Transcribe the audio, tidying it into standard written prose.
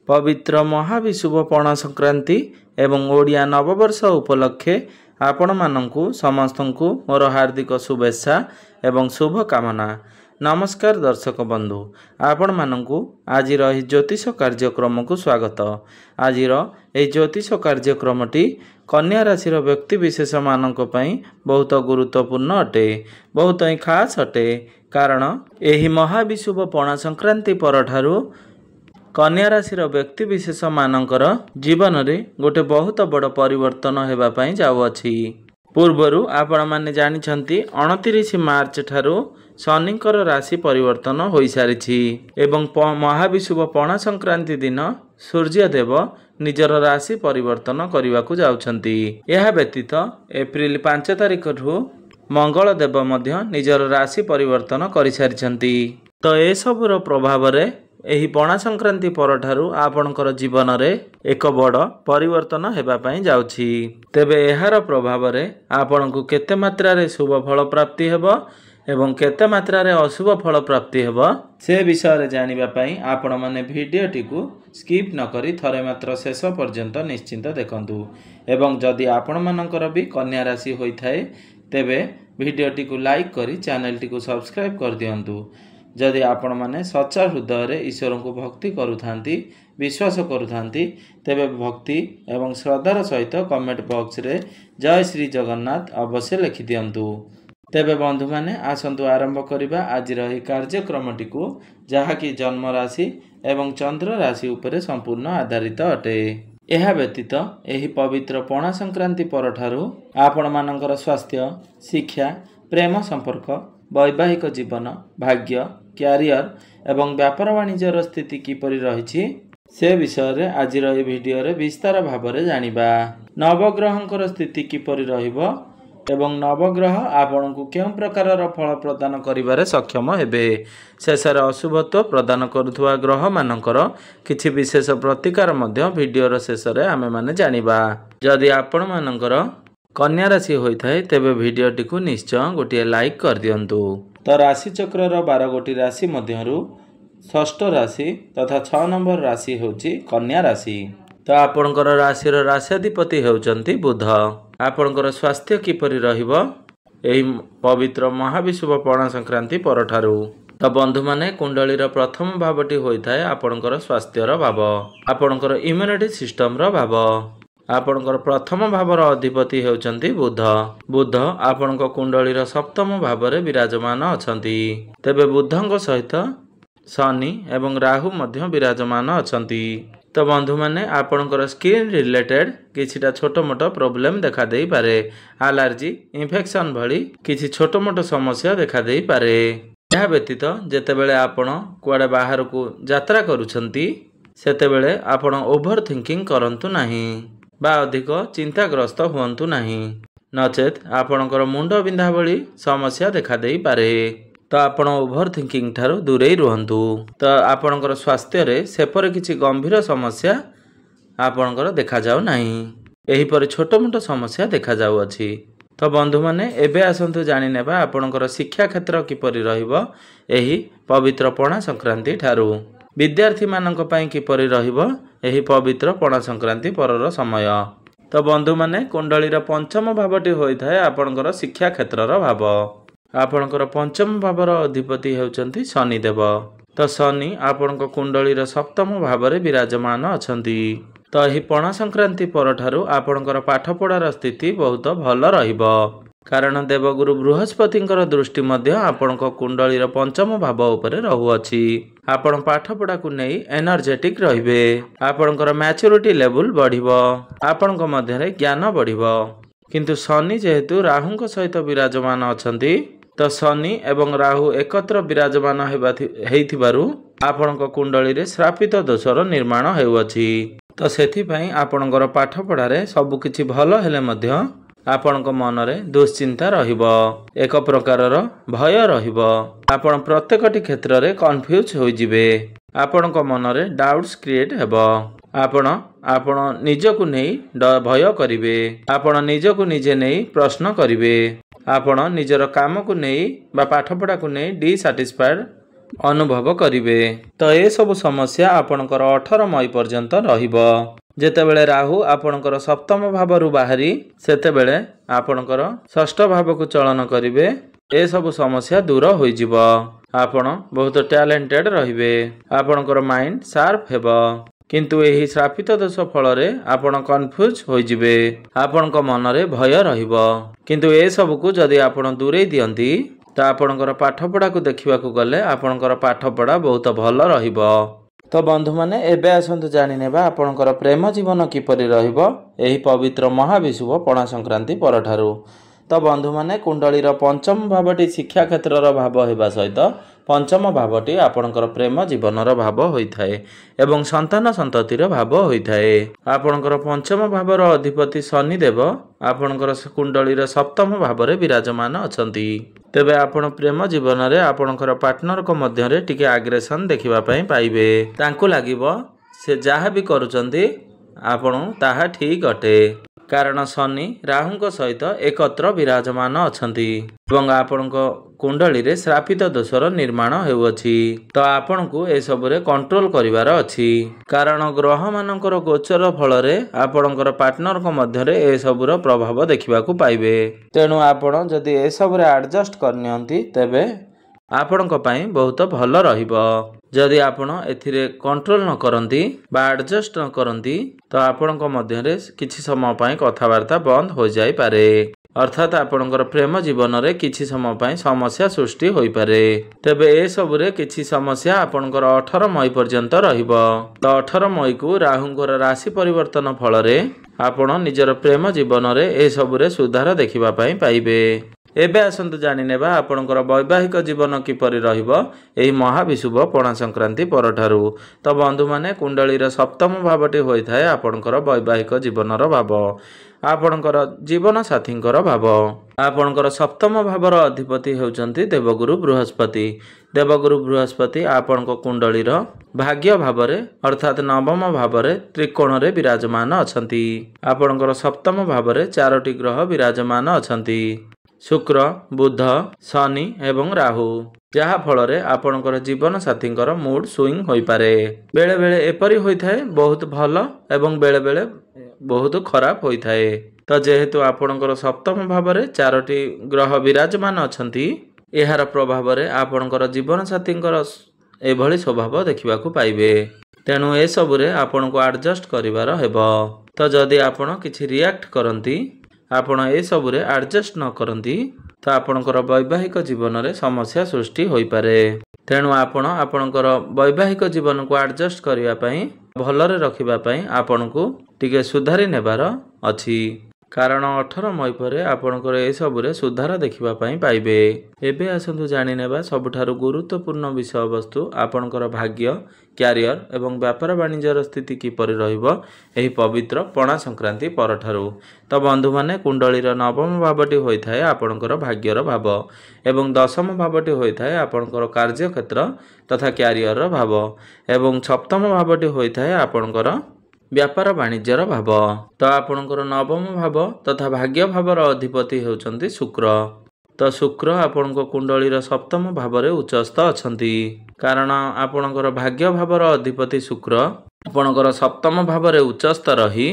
पवित्र महाविशुभ पणा संक्रांति एवं ओडिया नववर्ष उपलक्षे आपण मानंकु समस्तंकु मोर हार्दिक शुभेच्छा एवं शुभकामना। नमस्कार दर्शक बंधु, आपण मानंकु आजिर एही ज्योतिष कार्यक्रम को स्वागत। आजिर एही ज्योतिष कार्यक्रमटी कन्या राशि व्यक्ति विशेष मानक पई बहुत गुरुत्वपूर्ण अटे, बहुत ही खास अटे। कारण एही महाविशुभ पणा संक्रांति परठारु कन्या राशि व्यक्ति विशेष मानकर जीवन में गोटे बहुत बड़ परिवर्तन हेबा पई जाउअछि। पूर्वरु आपण माने जानिछंती 29 मार्च ठारू शनिकर राशि परिवर्तन हो सारी एवं महाविशुभ पणा संक्रांति दिन सूर्यदेव निजर राशि परिवर्तन करने को जाउछंती। यह व्यतीत एप्रिल 5 तारिख रु मंगल देव मध्य निजर राशि परिवर्तन कर सारी। तो ए सबुर प्रभाव रे एही पणा संक्रांति परठारु आपणकर जीवन रे एक बड़ परिवर्तन हेबा पई जाउछि। तेबे एहार प्रभाव रे आपणकु केते मात्रा रे शुभ फल प्राप्ति हेबो एवं केते मात्रा रे अशुभ फल प्राप्ति हेबो से विषय रे जानिबा पई आपण माने भिडियोटी को स्किप न करी थरे मात्र शेष पर्यंत निश्चिंत देखंतु। एवं जदि आपण मानकर भी कन्या राशि होई थाए तेबे भिडियोटी को लाइक करी चैनल टी को सब्सक्राइब कर दियंतु। जदि आपण माने सच्चा हृदय रे ईश्वर को भक्ति करुथांती विश्वास करुथांती तेबे भक्ति एवं श्रद्धार सहित कमेंट बॉक्स रे जय श्री जगन्नाथ अवश्य लिखि दियंतु। तेबे बंधु माने आसंतु आरंभ करिबा आजिर एही कार्यक्रमटी को जहाँकि जन्म राशि एवं चंद्र राशि उपरे संपूर्ण आधारित अटे। यह व्यतीत एही पवित्र पणा संक्रांति परठारु आपण मानकर स्वास्थ्य, शिक्षा, प्रेम संपर्क, वैवाहिक जीवन, भाग्य, क्यारियर एवं व्यापार वाणिज्यर स्थिति किपरि रहिछि से विषय रे आजिर ए वीडियो रे विस्तार भाव रे जानिबा। नवग्रहंकर स्थिति किपरि रहिबो एवं नवग्रह आपनकु केउं प्रकारर फल प्रदान करिबारे सक्षम हेबे, शेषर अशुभत्व प्रदान करुथुवा ग्रह मानकर किछि विशेष प्रतिकार मध्य वीडियो रो शेष रे आमे माने जानिबा। जदि आपण मानकर कन्या राशि होइथाय तेबे भिडियोटी को निश्चय गोटे लाइक कर दियंतु। तो राशि चक्र 12 गोटी राशि मध्यरु षष्ठ राशि तथा 6 नंबर राशि होची कन्या राशि। तो आपणकर राशि राश्याधिपति हेउचंती बुध। आपणकर स्वास्थ्य किपरि रहिबो एही पवित्र महाविशुभ पणा संक्रांति परठारु। तो बंधु माने कुंडलीर प्रथम भावटी होइथाय आपणकर स्वास्थ्यर भाव, आपणकर इम्यूनिटी सिस्टम रो भाव। आपणकर प्रथम भावर अधिपति हेउचंती बुध। बुध आपणक कुंडलीर सप्तम भाव रे विराजमान अछंती। तेबे बुधंक सहित शनि एवं राहु मध्य विराजमान अछंती। तो बंधु माने आपणकर स्किन रिलेटेड किछिटा छोटो मोटो प्रॉब्लम देखा देई पारे, एलर्जी, इन्फेक्शन भली किछि छोटो मोटो समस्या देखा देई पारे। यह व्यतीत जेतेबेले आपण कुआडे बाहर को यात्रा करूछंती सेतेबेले आपण ओभर थिंकिंग करंतु नाही बा अधिक चिंताग्रस्त हुअंतु नहीं, नचेत आपणकर मुंड बिंधा भली समस्या देखा देई पारे। तो आपण ओभर थिंकिंग ठारू दूरे रुहंतु। तो आपणकर स्वास्थ्य रे सेपर किछि गंभीर समस्या आपणकर देखा जाउ नाही, एही पर छोटो मोटो समस्या देखा जाउ अछि। तो बंधु माने एबे आसंतु जानि नेबा आपणकर शिक्षा क्षेत्र किपरि रहिबो एही पवित्र पणा संक्रांति ठारू। विद्यार्थी मानक पई किपरि रहिबो एही पवित्र पणा संक्रांति परर समय। तो बंधु माने कुंडलीर पंचम भावटी होइथाय आपणकर शिक्षा क्षेत्रर भाव। आपणकर पंचम भावर अधिपति हेउचंती शनिदेव। तो शनि आपणक कुंडलीर सप्तम भाव रे विराजमान अछंती। तो एही पणा संक्रांति परठारु आपणकर पाठपढ़ार स्थिति बहुत भल रहिबो, कारण देवगुरु बृहस्पतिंकर दृष्टि मध्य आपणक कुंडलीर पंचम भाव उपरे रहुअछि। आपण पाठपढ़ा को नहीं एनर्जेटिक रहिबे, आपणकर मैच्योरिटी लेवल बढ़िबो, आपणक मध्यरे ज्ञान बढ़िबो। किंतु शनि जेहेतु राहुंक सहित विराजमान अछंती तो शनि एवं राहु एकत्र विराजमान हेइथिबारु आपणक कुंडली रे श्रापित दोषर निर्माण हेउअछि। तो सेथिपई आपणकर पाठपढ़ारे सब किछि भल हेले मध्य आपणक मन रे दुश्चिंता रहिबो, एक प्रकारर भय रहिबो। आपण प्रत्येकटी क्षेत्र रे कन्फ्यूज होई जिवे, आपणक मन रे डाउट्स क्रिएट हेबो। आपण निजको नहीं भय करिवे, आपण निजको निजे नहीं प्रश्न करिवे, आपण निजर काम को नहीं बा पाठपढ़ा को नहीं डिसैटिस्फाइड अनुभव करिवे। तो ये सब समस्या आपणकर 18 मई पर्यंत रहिबो। जेतेबेले राहु आपणकर सप्तम भावरु बाहरी सेतेबेले आपणकर षष्ठ भाव को चलन करिवे। ए सब समस्या दूर होई जिवो। आपण बहुत टैलेंटेड रहिबे। आपणकर माइंड शार्प हेबो। किंतु एही श्रापित दोष फल रे आपण कन्फ्यूज होई जिवे। आपणक मन रे भय रहिबो। किंतु ए सब को जदि आपण दूरे दियंती तो आपणकर पाठपढ़ा को देखा गले आपणकर पाठपढ़ा बहुत भल रहिबो। तो बंधु माने एबे आसंतु जानि नेबा आपणकर प्रेम जीवन किपरि रहिबो एही पवित्र महाविषुव पणा संक्रांति परठारु। तो बंधु माने कुंडलीर पंचम भावटी शिक्षा क्षेत्रर भाव हेबा सहित पंचम भावटी आपणकर प्रेम जीवनर भाव होइथाए एवं संतान संततिर भाव होइथाए। आपणकर पंचम भावर अधिपति शनिदेव आपणकर कुंडलीर सप्तम भावरे विराजमान अछंती। तेबे आपण प्रेम जीवन रे आपणकर पार्टनर को मध्य रे टिके आग्रेशन देखिबा पई पाइबे। तांको लागिबो से जहा भी करूचंती आपण ताहा ठीक अटे। कारण शनि राहु सहित एकत्र विराजमान अछंती एवं आपणक कुंडली रे श्रापित दोषर निर्माण हेउअछि। तो आपण को ए सब रे कंट्रोल करिवार अछि। कारण ग्रह मानकर गोचर फल रे आपणकर पार्टनर को मध्य रे ए सबुर प्रभाव देखिबा को पाइबे। तेणु आपण जदि ए सब रे एडजस्ट करनियंती तेबे आपणक पई बहुत भल रहिबो। जदि आपण एथिरे कंट्रोल न करंती बा एडजस्ट न करंती तो आपणक मध्य रे किछि समय पई कथावार्ता बंद हो जाई पारे। अर्थात आपणकर प्रेम जीवन रे किछि समय पई समस्या सृष्टि होई पारे। तबे ए सब रे किछि समस्या आपणकर 18 मई पर्यंत रहिबो। तो 18 मई को राहुंकर राशि परिवर्तन फल रे आपण निजर प्रेम जीवन रे ए सब रे सुधार देखिबा पई पाइबे। एबे आसंतु जानि नेबा आपणकर वैवाहिक जीवन किपरि रहिबो एही महाविषुव पणा संक्रांति परठारु। तो बंधु माने कुंडलीर सप्तम भावटी होइथाए आपणकर वैवाहिक जीवनर भाव आपणकर जीवन साथींकर भाव। आपणकर सप्तम भावर अधिपति हेउचंती देवगुरु बृहस्पति। देवगुरु बृहस्पति आपणक कुंडलीर भाग्य भावरे अर्थात नवम भावरे त्रिकोण रे विराजमान अछंती। आपणकर सप्तम भावरे चारोटी ग्रह विराजमान अछंती शुक्र बुध शनि एवं राहु। जहा फल रे आपणकर जीवन साथींकर मूड स्विंग होई पारे। बेले बेले एपरि होइथाए बहुत भल एवं बेले बेले बहुत खराब होइथाए। तो जेहेतु आपणकर सप्तम भावरे चारोटी ग्रह विराजमान अछंती एहार प्रभाव रे आपणकर जीवन साथींकर एभली स्वभाव देखिबा को पाइबे। तेणु ए सब रे आपण को एडजस्ट करिवार हेबो। तो जदि आपण किछि रिएक्ट करंती आपण ए सब रे एडजस्ट न करंती तो आपणकर वैवाहिक जीवन रे समस्या सृष्टि होई पारे। तेणु आपण आपणकर वैवाहिक जीवन को एडजस्ट करिया पई भलरे रखिबा पई आपण को टिके सुधारी नेबार अछि। कारण 18 मई परे आपणकर ए सब रे सुधार देखिबा पई पाइबे। एबे आसंतु जानि नेबा सबठारु गुरुत्वपूर्ण विषय वस्तु आपणकर भाग्य क्यारियर एवं व्यापार वाणिज्यर स्थिति किपरि रहिबो एही पवित्र पणा संक्रांति परठारु। तो बंधु माने कुंडलीर नवम भावटी होइथाए आपणकर भाग्यर भाव एवं दशम भावटी होइथाए आपणकर कार्य क्षेत्र तथा क्यारियर भाव एवं सप्तम भावटी होइथाए आपणकर व्यापार वाणिज्यर भाव। तो आपणकर नवम भाव तथा भाग्य भावर अधिपति हेउचंती शुक्र। तो शुक्र आपणक कुंडलीर सप्तम भावरे उच्चस्थ अछंती। कारण आपणकर भाग्य भावर अधिपति शुक्र आपणकर सप्तम भावरे उच्चस्थ रही